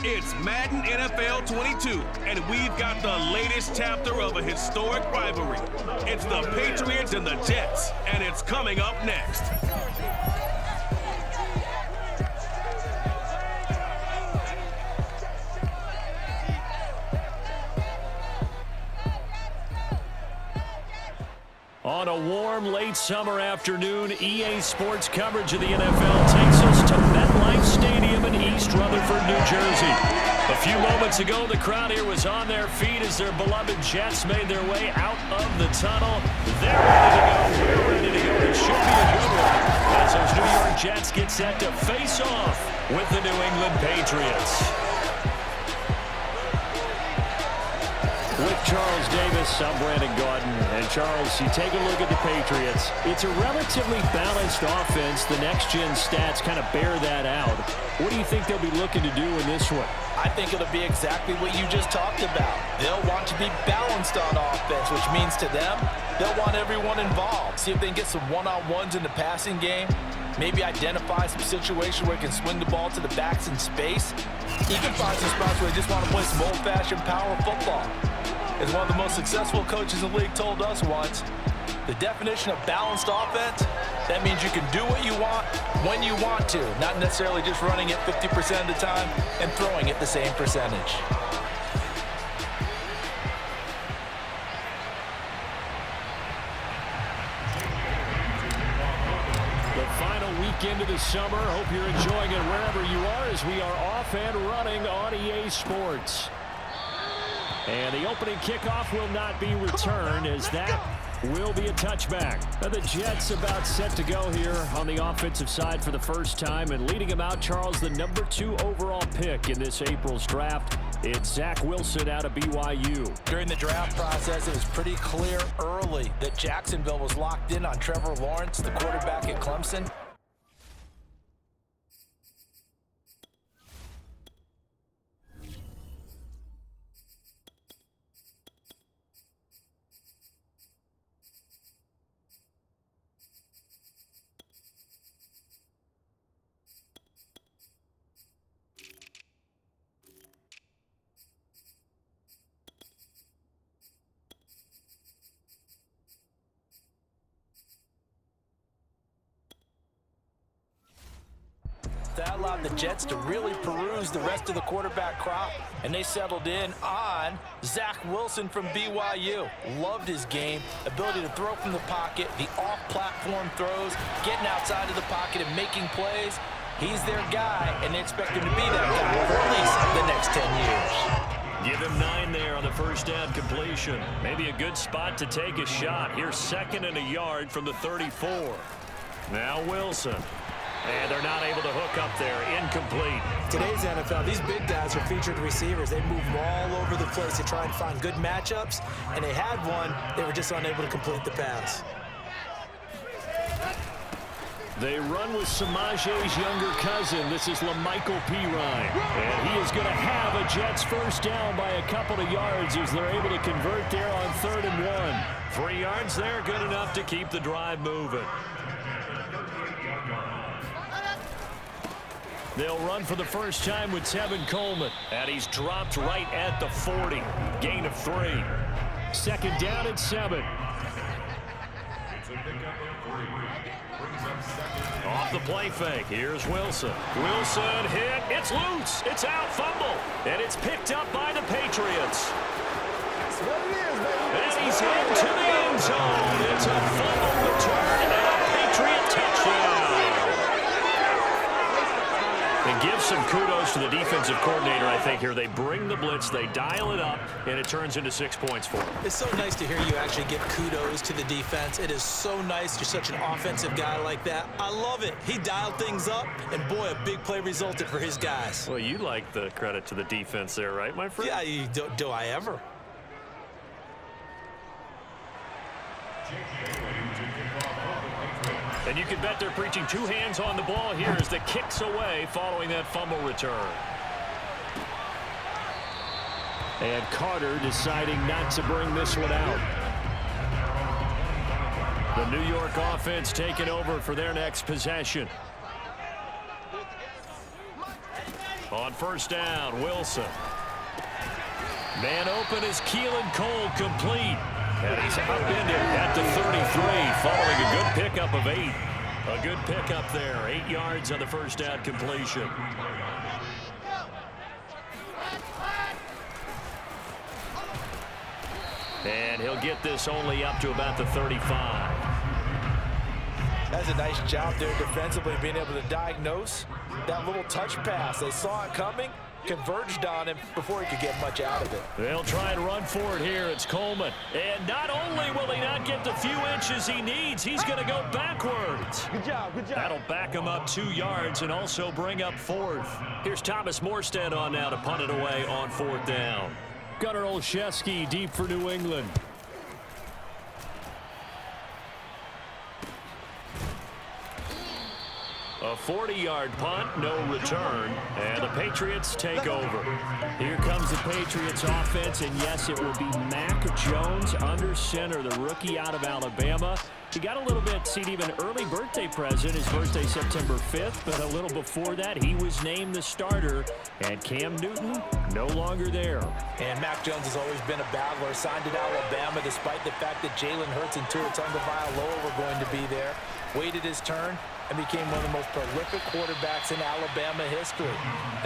It's Madden NFL 22, and we've got the latest chapter of a historic rivalry. It's the Patriots and the Jets, and it's coming up next. On a warm, late summer afternoon, EA Sports coverage of the NFL takes us to MetLife Stadium in East Rutherford, New Jersey. A few moments ago, the crowd here was on their feet as their beloved Jets made their way out of the tunnel. They're ready to go. We're ready to go. It should be a good one as those New York Jets get set to face off with the New England Patriots. With Charles Davis, I'm Brandon Gaudin. And Charles, you take a look at the Patriots. It's a relatively balanced offense. The next-gen stats kind of bear that out. What do you think they'll be looking to do in this one? I think it'll be exactly what you just talked about. They'll want to be balanced on offense, which means to them, they'll want everyone involved. See if they can get some one-on-ones in the passing game. Maybe identify some situations where they can swing the ball to the backs in space. Even find some spots where they just want to play some old-fashioned power football. As one of the most successful coaches in the league told us once, the definition of balanced offense, that means you can do what you want when you want to, not necessarily just running it 50% of the time and throwing it the same percentage. The final weekend of the summer. Hope you're enjoying it wherever you are as we are off and running on EA Sports. And the opening kickoff will not be returned as that will be a touchback. Now the Jets about set to go here on the offensive side for the first time. And leading them out, Charles, the number 2 overall pick in this April's draft. It's Zach Wilson out of BYU. During the draft process, it was pretty clear early that Jacksonville was locked in on Trevor Lawrence, the quarterback at Clemson. That allowed the Jets to really peruse the rest of the quarterback crop, and they settled in on Zach Wilson from BYU. Loved his game, ability to throw from the pocket, the off-platform throws, getting outside of the pocket and making plays. He's their guy, and they expect him to be that guy for at least the next 10 years. Give him 9 there on the first down completion. Maybe a good spot to take a shot. Here's 2nd and a yard from the 34. Now Wilson. And they're not able to hook up there. Incomplete. Today's NFL, these big guys are featured receivers. They move all over the place to try and find good matchups. And they had one. They were just unable to complete the pass. They run with Samaje's younger cousin. This is LaMichael Pirine. And he is going to have a Jets first down by a couple of yards as they're able to convert there on 3rd and 1. 3 yards there, good enough to keep the drive moving. They'll run for the first time with Tevin Coleman. And he's dropped right at the 40. Gain of 3. 2nd down at 7. Off the play fake. Here's Wilson. Wilson hit. It's loose. It's out. Fumble. And it's picked up by the Patriots. And he's into the end zone. It's a fumble return and a Patriot touchdown. And give some kudos to the defensive coordinator, I think, here. They bring the blitz, they dial it up, and it turns into 6 points for them. It's so nice to hear you actually give kudos to the defense. It is so nice. You're such an offensive guy like that. I love it. He dialed things up, and boy, a big play resulted for his guys. Well, you like the credit to the defense there, right, my friend? Yeah, do I ever? And you can bet they're preaching 2 hands on the ball here as the kick's away following that fumble return. And Carter deciding not to bring this one out. The New York offense taking over for their next possession. On first down, Wilson. Man open is Keelan Cole, complete. And he's upended at the 33 following a good pickup of 8. A good pickup there. 8 yards on the first down completion. And he'll get this only up to about the 35. That's a nice job there defensively, being able to diagnose that little touch pass. They saw it coming, converged on him before he could get much out of it. They'll try and run for it here. It's Coleman. And not only will he not get the few inches he needs, he's going to go backwards. Good job, good job. That'll back him up 2 yards and also bring up 4th. Here's Thomas Morstead on now to punt it away on 4th down. Gunnar Olszewski deep for New England. A 40-yard punt, no return, and the Patriots take over. Here comes the Patriots offense, and yes, it will be Mac Jones under center, the rookie out of Alabama. He got a little bit, see, even early birthday present. His birthday September 5th, but a little before that, he was named the starter, and Cam Newton no longer there. And Mac Jones has always been a battler, signed at Alabama despite the fact that Jalen Hurts and Tua Tagovailoa were going to be there. Waited his turn and became one of the most prolific quarterbacks in Alabama history.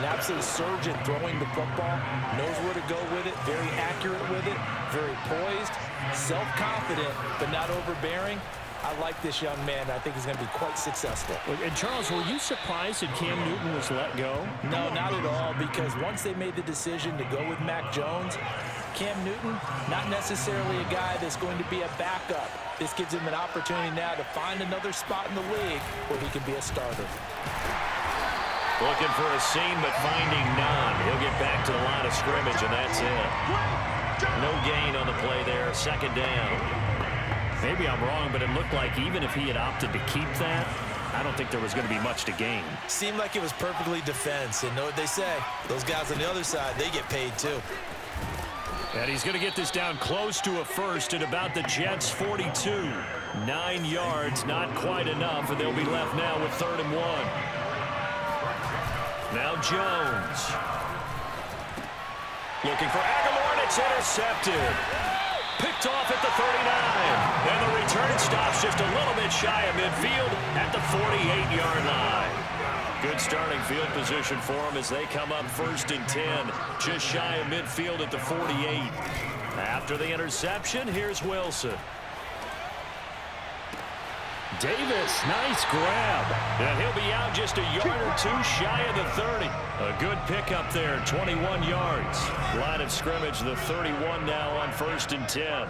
An absolute surgeon throwing the football, knows where to go with it, very accurate with it, very poised, self-confident, but not overbearing. I like this young man. I think he's going to be quite successful. And Charles, were you surprised that Cam Newton was let go? No, not at all, because once they made the decision to go with Mac Jones, Cam Newton, not necessarily a guy that's going to be a backup. This gives him an opportunity now to find another spot in the league where he can be a starter. Looking for a seam, but finding none. He'll get back to the line of scrimmage, and that's it. No gain on the play there. 2nd down. Maybe I'm wrong, but it looked like even if he had opted to keep that, I don't think there was going to be much to gain. Seemed like it was perfectly defense. And know what they say? Those guys on the other side, they get paid too. And he's going to get this down close to a first at about the Jets' 42. 9 yards, not quite enough, and they'll be left now with 3rd and 1. Now Jones. Looking for Aguilar, and it's intercepted. Picked off at the 39. And the return stops just a little bit shy of midfield at the 48-yard line. Good starting field position for them as they come up 1st and 10. Just shy of midfield at the 48. After the interception, here's Wilson. Davis, nice grab. And he'll be out just a yard or 2 shy of the 30. A good pickup there, 21 yards. Line of scrimmage, the 31 now on 1st and 10.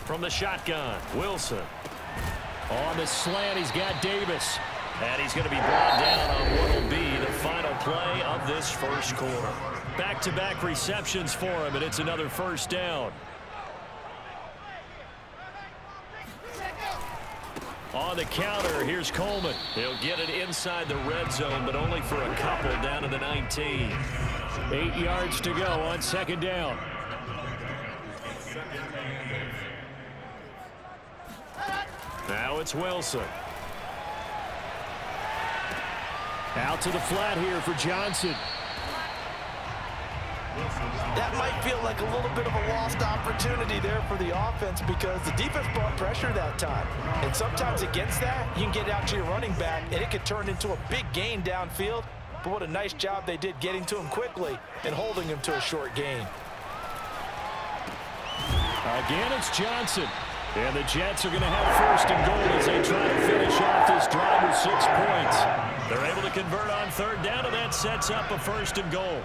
From the shotgun, Wilson. On the slant, he's got Davis. And he's going to be brought down on what will be the final play of this first quarter. Back-to-back receptions for him, and it's another 1st down. On the counter, here's Coleman. He'll get it inside the red zone, but only for a couple down to the 19. 8 yards to go on 2nd down. Now it's Wilson. Out to the flat here for Johnson. That might feel like a little bit of a lost opportunity there for the offense because the defense brought pressure that time. And sometimes against that, you can get out to your running back, and it could turn into a big gain downfield. But what a nice job they did getting to him quickly and holding him to a short gain. Again, it's Johnson. And the Jets are going to have 1st and goal as they try to finish off this drive with 6 points. They're able to convert on 3rd down, and that sets up a 1st and goal.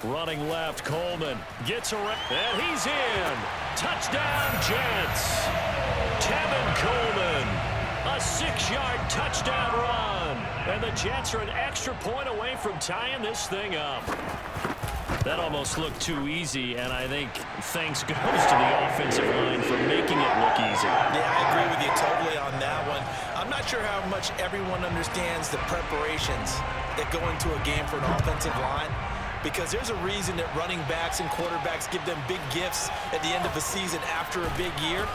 Running left, Coleman gets around, and he's in. Touchdown, Jets. Tevin Coleman, a 6-yard touchdown run. And the Jets are an extra point away from tying this thing up. That almost looked too easy, and I think thanks goes to the offensive line for making it look easy. Yeah, I agree with you totally on that one. I'm not sure how much everyone understands the preparations that go into a game for an offensive line. because there's a reason that running backs and quarterbacks give them big gifts at the end of the season after a big year.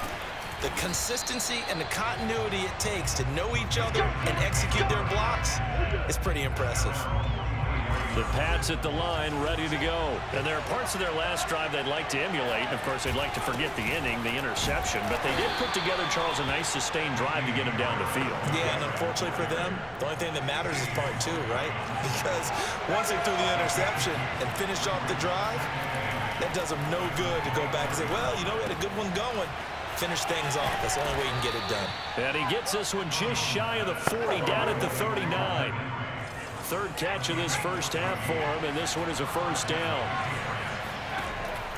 The consistency and the continuity it takes to know each other and execute their blocks is pretty impressive. The Pats at the line, ready to go. And there are parts of their last drive they'd like to emulate. Of course, they'd like to forget the inning, the interception. But they did put together, Charles, a nice sustained drive to get them down the field. Yeah, and unfortunately for them, the only thing that matters is part two, right? Because once they threw the interception and finished off the drive, that does them no good to go back and say, well, you know, we had a good one going. Finish things off. That's the only way you can get it done. And he gets this one just shy of the 40, down at the 39. Third catch of this first half for him, and this one is a first down.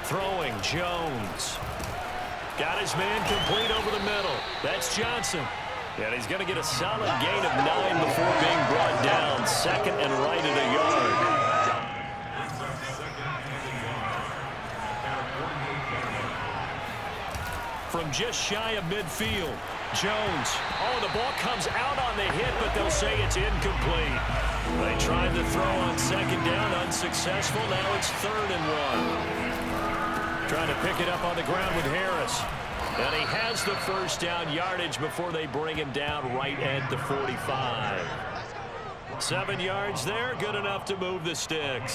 Throwing, Jones. Got his man complete over the middle. That's Johnson. And he's going to get a solid gain of 9 before being brought down. Second and right at a yard. From just shy of midfield, Jones. Oh, the ball comes out on the hit, but they'll say it's incomplete. They tried to throw on second down, unsuccessful. Now it's 3rd and 1. Trying to pick it up on the ground with Harris. And he has the first down yardage before they bring him down right at the 45. 7 yards there, good enough to move the sticks.